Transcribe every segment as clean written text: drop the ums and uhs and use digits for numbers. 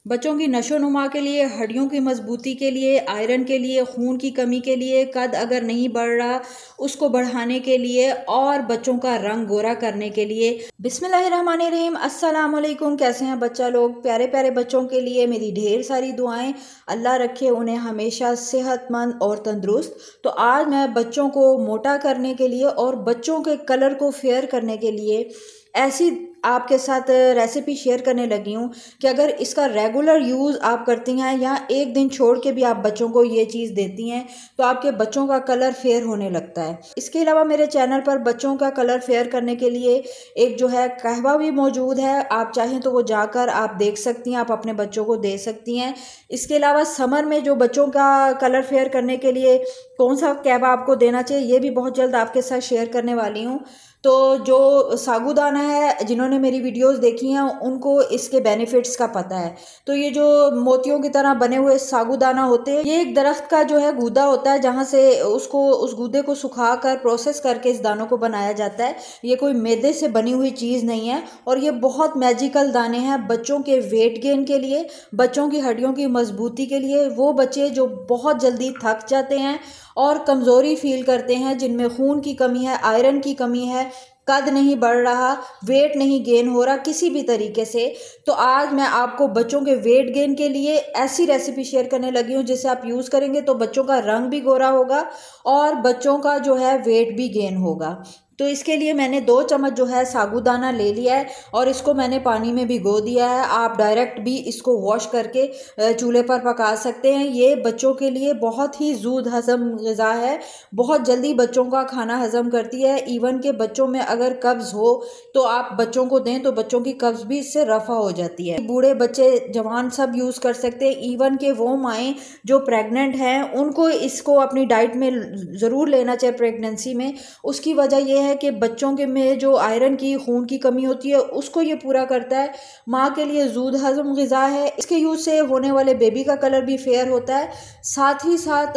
बच्चों की नशोनुमा के लिए, हड्डियों की मजबूती के लिए, आयरन के लिए, खून की कमी के लिए, कद अगर नहीं बढ़ रहा उसको बढ़ाने के लिए और बच्चों का रंग गोरा करने के लिए। बिस्मिल्लाहिर्रहमानिर्रहीम, अस्सलाम वालेकुम। कैसे हैं बच्चा लोग? प्यारे प्यारे बच्चों के लिए मेरी ढेर सारी दुआएं। अल्लाह रखे उन्हें हमेशा सेहतमंद और तंदुरुस्त। तो आज मैं बच्चों को मोटा करने के लिए और बच्चों के कलर को फेयर करने के लिए ऐसी आपके साथ रेसिपी शेयर करने लगी हूँ कि अगर इसका रेगुलर यूज़ आप करती हैं या एक दिन छोड़ के भी आप बच्चों को ये चीज़ देती हैं तो आपके बच्चों का कलर फेयर होने लगता है। इसके अलावा मेरे चैनल पर बच्चों का कलर फेयर करने के लिए एक जो है कहवा भी मौजूद है। आप चाहें तो वो जाकर आप देख सकती हैं, आप अपने बच्चों को दे सकती हैं। इसके अलावा समर में जो बच्चों का कलर फेयर करने के लिए कौन सा कहवा आपको देना चाहिए ये भी बहुत जल्द आपके साथ शेयर करने वाली हूँ। तो जो साबूदाना है, जिन्होंने मेरी वीडियोस देखी हैं उनको इसके बेनिफिट्स का पता है। तो ये जो मोतियों की तरह बने हुए साबूदाना होते हैं, ये एक दरख्त का जो है गूदा होता है जहाँ से उसको उस गूदे को सुखा कर प्रोसेस करके इस दानों को बनाया जाता है। ये कोई मैदे से बनी हुई चीज़ नहीं है और ये बहुत मैजिकल दाने हैं बच्चों के वेट गेन के लिए, बच्चों की हड्डियों की मजबूती के लिए। वो बच्चे जो बहुत जल्दी थक जाते हैं और कमज़ोरी फील करते हैं, जिनमें खून की कमी है, आयरन की कमी है, कद नहीं बढ़ रहा, वेट नहीं गेन हो रहा किसी भी तरीके से, तो आज मैं आपको बच्चों के वेट गेन के लिए ऐसी रेसिपी शेयर करने लगी हूँ जिसे आप यूज़ करेंगे तो बच्चों का रंग भी गोरा होगा और बच्चों का जो है वेट भी गेन होगा। तो इसके लिए मैंने 2 चम्मच जो है साबूदाना ले लिया है और इसको मैंने पानी में भिगो दिया है। आप डायरेक्ट भी इसको वॉश करके चूल्हे पर पका सकते हैं। ये बच्चों के लिए बहुत ही ज़ूद हज़म ग़िज़ा है, बहुत जल्दी बच्चों का खाना हज़म करती है। इवन के बच्चों में अगर कब्ज़ हो तो आप बच्चों को दें तो बच्चों की कब्ज़ भी इससे रफ़ा हो जाती है। बूढ़े बच्चे जवान सब यूज़ कर सकते हैं। इवन के वो माएँ जो प्रेग्नेंट हैं उनको इसको अपनी डाइट में ज़रूर लेना चाहिए प्रेगनेंसी में। उसकी वजह यह है कि बच्चों के में जो आयरन की, खून की कमी होती है उसको ये पूरा करता है। माँ के लिए ज़ूद हज़म ग़िज़ा है। इसके यूज़ से होने वाले बेबी का कलर भी फेयर होता है। साथ ही साथ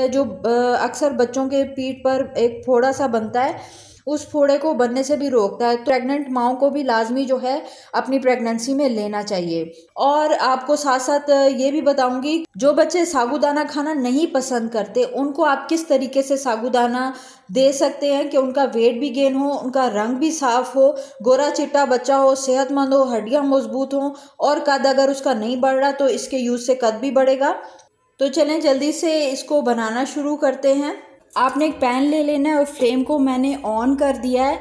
जो अक्सर बच्चों के पीठ पर एक फोड़ा सा बनता है उस फोड़े को बनने से भी रोकता है। तो प्रेग्नेंट माओं को भी लाजमी जो है अपनी प्रेगनेंसी में लेना चाहिए। और आपको साथ साथ ये भी बताऊंगी जो बच्चे साबूदाना खाना नहीं पसंद करते उनको आप किस तरीके से साबूदाना दे सकते हैं कि उनका वेट भी गेन हो, उनका रंग भी साफ हो, गोरा चिट्टा बच्चा हो, सेहतमंद हो, हड्डियां मजबूत हों और कद अगर उसका नहीं बढ़ रहा तो इसके यूज़ से कद भी बढ़ेगा। तो चलें जल्दी से इसको बनाना शुरू करते हैं। आपने एक पैन ले लेना है और फ्लेम को मैंने ऑन कर दिया है।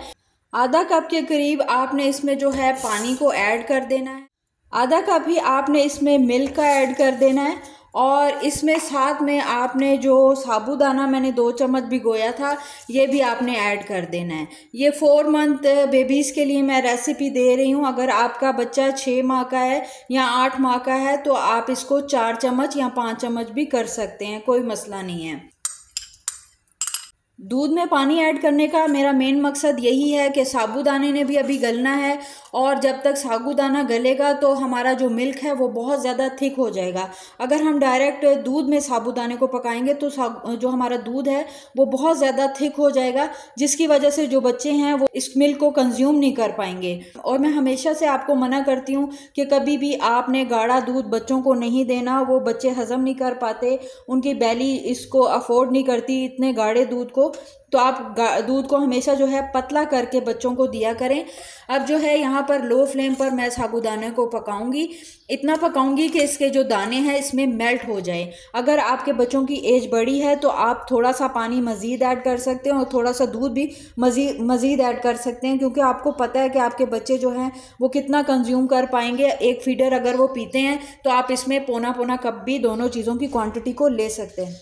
आधा कप के करीब आपने इसमें जो है पानी को ऐड कर देना है। आधा कप ही आपने इसमें मिल्क का ऐड कर देना है और इसमें साथ में आपने जो साबूदाना मैंने 2 चम्मच भिगोया था ये भी आपने ऐड कर देना है। ये 4 मंथ बेबीज़ के लिए मैं रेसिपी दे रही हूँ। अगर आपका बच्चा 6 माह का है या 8 माह का है तो आप इसको 4 चम्मच या 5 चम्मच भी कर सकते हैं, कोई मसला नहीं है। दूध में पानी ऐड करने का मेरा मेन मकसद यही है कि साबूदाने ने भी अभी गलना है और जब तक साबूदाना गलेगा तो हमारा जो मिल्क है वो बहुत ज़्यादा थिक हो जाएगा। अगर हम डायरेक्ट दूध में साबूदाने को पकाएंगे तो जो हमारा दूध है वो बहुत ज़्यादा थिक हो जाएगा, जिसकी वजह से जो बच्चे हैं वो इस मिल्क को कंज्यूम नहीं कर पाएंगे। और मैं हमेशा से आपको मना करती हूँ कि कभी भी आपने गाढ़ा दूध बच्चों को नहीं देना, वो बच्चे हज़म नहीं कर पाते, उनकी बैली इसको अफोर्ड नहीं करती इतने गाढ़े दूध को। तो आप दूध को हमेशा जो है पतला करके बच्चों को दिया करें। अब जो है यहाँ पर लो फ्लेम पर मैं साबूदाने को पकाऊंगी, इतना पकाऊंगी कि इसके जो दाने हैं इसमें मेल्ट हो जाए। अगर आपके बच्चों की एज बड़ी है तो आप थोड़ा सा पानी मज़ीद ऐड कर सकते हैं और थोड़ा सा दूध भी मज़ीद ऐड कर सकते हैं, क्योंकि आपको पता है कि आपके बच्चे जो हैं वो कितना कंज्यूम कर पाएंगे। एक फीडर अगर वो पीते हैं तो आप इसमें पौना पौना कप भी दोनों चीज़ों की क्वांटिटी को ले सकते हैं।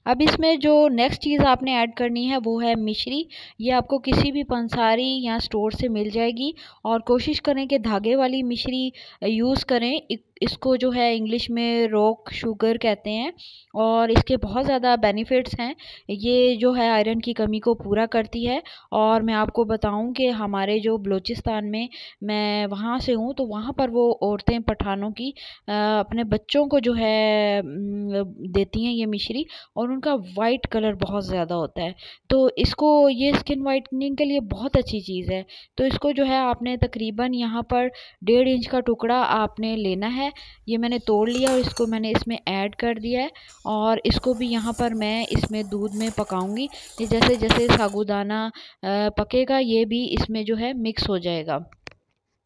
अब इसमें जो नेक्स्ट चीज़ आपने ऐड करनी है वो है मिश्री। ये आपको किसी भी पंसारी या स्टोर से मिल जाएगी और कोशिश करें कि धागे वाली मिश्री यूज़ करें। इसको जो है इंग्लिश में रॉक शुगर कहते हैं और इसके बहुत ज़्यादा बेनिफिट्स हैं। ये जो है आयरन की कमी को पूरा करती है। और मैं आपको बताऊं कि हमारे जो बलूचिस्तान में, मैं वहाँ से हूँ, तो वहाँ पर वो औरतें पठानों की अपने बच्चों को जो है देती हैं ये मिश्री और उनका वाइट कलर बहुत ज़्यादा होता है। तो इसको, ये स्किन वाइटनिंग के लिए बहुत अच्छी चीज़ है। तो इसको जो है आपने तकरीबन यहाँ पर 1.5 इंच का टुकड़ा आपने लेना है ये मैंने तोड़ लिया और इसको मैंने इसमें ऐड कर दिया है और इसको भी यहाँ पर मैं इसमें दूध में पकाऊंगी। ये जैसे जैसे साबूदाना पकेगा ये भी इसमें जो है मिक्स हो जाएगा।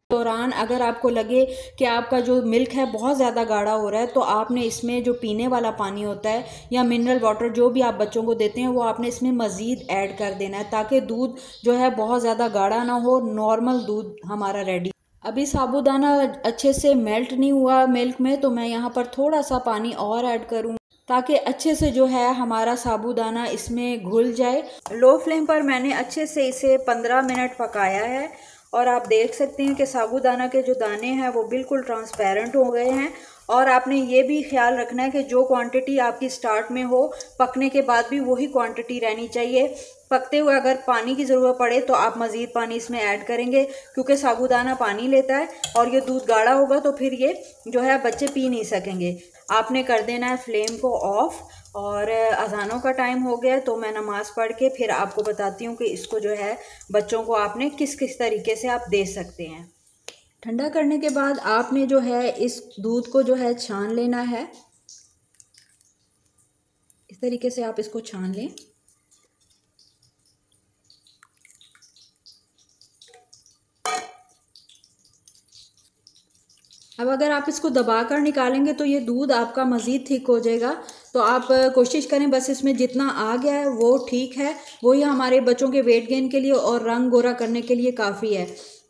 दौरान अगर आपको लगे कि आपका जो मिल्क है बहुत ज़्यादा गाढ़ा हो रहा है तो आपने इसमें जो पीने वाला पानी होता है या मिनरल वाटर जो भी आप बच्चों को देते हैं वो आपने इसमें मज़ीद ऐड कर देना है ताकि दूध जो है बहुत ज़्यादा गाढ़ा ना हो, नॉर्मल दूध हमारा रेडी। अभी साबूदाना अच्छे से मेल्ट नहीं हुआ मिल्क में, तो मैं यहाँ पर थोड़ा सा पानी और ऐड करूँ ताकि अच्छे से जो है हमारा साबूदाना इसमें घुल जाए। लो फ्लेम पर मैंने अच्छे से इसे 15 मिनट पकाया है और आप देख सकते हैं कि साबूदाना के जो दाने हैं वो बिल्कुल ट्रांसपेरेंट हो गए हैं। और आपने ये भी ख्याल रखना है कि जो क्वांटिटी आपकी स्टार्ट में हो पकने के बाद भी वही क्वांटिटी रहनी चाहिए। पकते हुए अगर पानी की ज़रूरत पड़े तो आप मज़ीद पानी इसमें ऐड करेंगे क्योंकि साबूदाना पानी लेता है और ये दूध गाढ़ा होगा तो फिर ये जो है बच्चे पी नहीं सकेंगे। आपने कर देना है फ्लेम को ऑफ़। और अज़ानों का टाइम हो गया तो मैं नमाज़ पढ़ के फिर आपको बताती हूँ कि इसको जो है बच्चों को आपने किस किस तरीके से आप दे सकते हैं। ठंडा करने के बाद आपने जो है इस दूध को जो है छान लेना है। इस तरीके से आप इसको छान लें। अब अगर आप इसको दबा कर निकालेंगे तो ये दूध आपका मज़ीद थिक हो जाएगा। तो आप कोशिश करें बस इसमें जितना आ गया है वो ठीक है, वही हमारे बच्चों के वेट गेन के लिए और रंग गोरा करने के लिए काफ़ी है।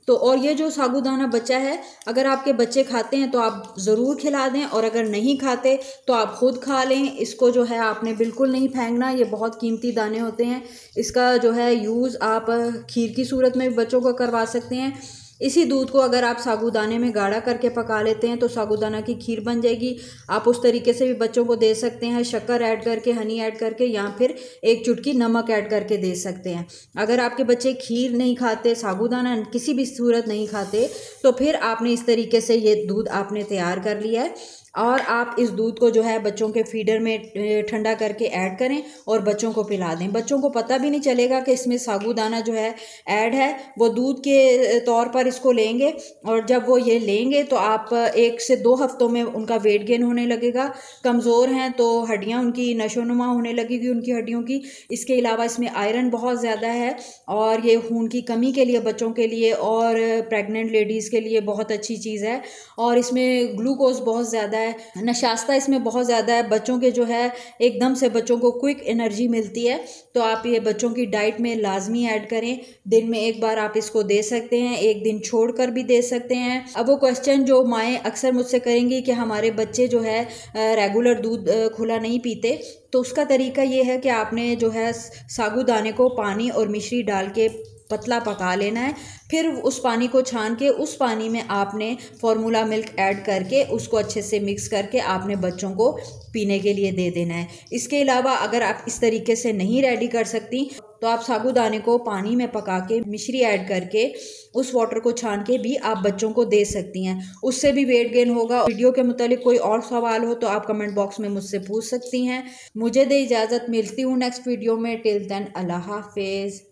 तो और ये जो साबूदाना बचा है अगर आपके बच्चे खाते हैं तो आप ज़रूर खिला दें और अगर नहीं खाते तो आप ख़ुद खा लें। इसको जो है आपने बिल्कुल नहीं फेंकना, ये बहुत कीमती दाने होते हैं। इसका जो है यूज़ आप खीर की सूरत में भी बच्चों को करवा सकते हैं। इसी दूध को अगर आप साबूदाने में गाढ़ा करके पका लेते हैं तो साबूदाना की खीर बन जाएगी। आप उस तरीके से भी बच्चों को दे सकते हैं, शक्कर ऐड करके, हनी ऐड करके या फिर एक चुटकी नमक ऐड करके दे सकते हैं। अगर आपके बच्चे खीर नहीं खाते, साबूदाना किसी भी सूरत नहीं खाते तो फिर आपने इस तरीके से ये दूध आपने तैयार कर लिया है और आप इस दूध को जो है बच्चों के फीडर में ठंडा करके ऐड करें और बच्चों को पिला दें। बच्चों को पता भी नहीं चलेगा कि इसमें साबूदाना जो है ऐड है। वो दूध के तौर पर इसको लेंगे और जब वो ये लेंगे तो आप 1 से 2 हफ्तों में उनका वेट गेन होने लगेगा। कमज़ोर हैं तो हड्डियाँ उनकी नशोनुमा होने लगेगी उनकी हड्डियों की। इसके अलावा इसमें आयरन बहुत ज़्यादा है और ये खून की कमी के लिए बच्चों के लिए और प्रेग्नेंट लेडीज़ के लिए बहुत अच्छी चीज़ है। और इसमें ग्लूकोज बहुत ज़्यादा है, नशास्ता इसमें बहुत ज़्यादा है। बच्चों के जो है एकदम से बच्चों को क्विक एनर्जी मिलती है। तो आप ये बच्चों की डाइट में लाजमी ऐड करें। दिन में एक बार आप इसको दे सकते हैं, एक दिन छोड़कर भी दे सकते हैं। अब वो क्वेश्चन जो माएँ अक्सर मुझसे करेंगी कि हमारे बच्चे जो है रेगुलर दूध खुला नहीं पीते, तो उसका तरीका ये है कि आपने जो है साबूदाने को पानी और मिश्री डाल के पतला पका लेना है। फिर उस पानी को छान के उस पानी में आपने फार्मूला मिल्क ऐड करके उसको अच्छे से मिक्स करके आपने बच्चों को पीने के लिए दे देना है। इसके अलावा अगर आप इस तरीके से नहीं रेडी कर सकती तो आप साबूदाने को पानी में पका के मिश्री ऐड करके उस वाटर को छान के भी आप बच्चों को दे सकती हैं। उससे भी वेट गेन होगा। वीडियो के मुतालिक कोई और सवाल हो तो आप कमेंट बॉक्स में मुझसे पूछ सकती हैं। मुझे दे इजाज़त, मिलती हूँ नेक्स्ट वीडियो में। टिल देन अल्लाह हाफिज़।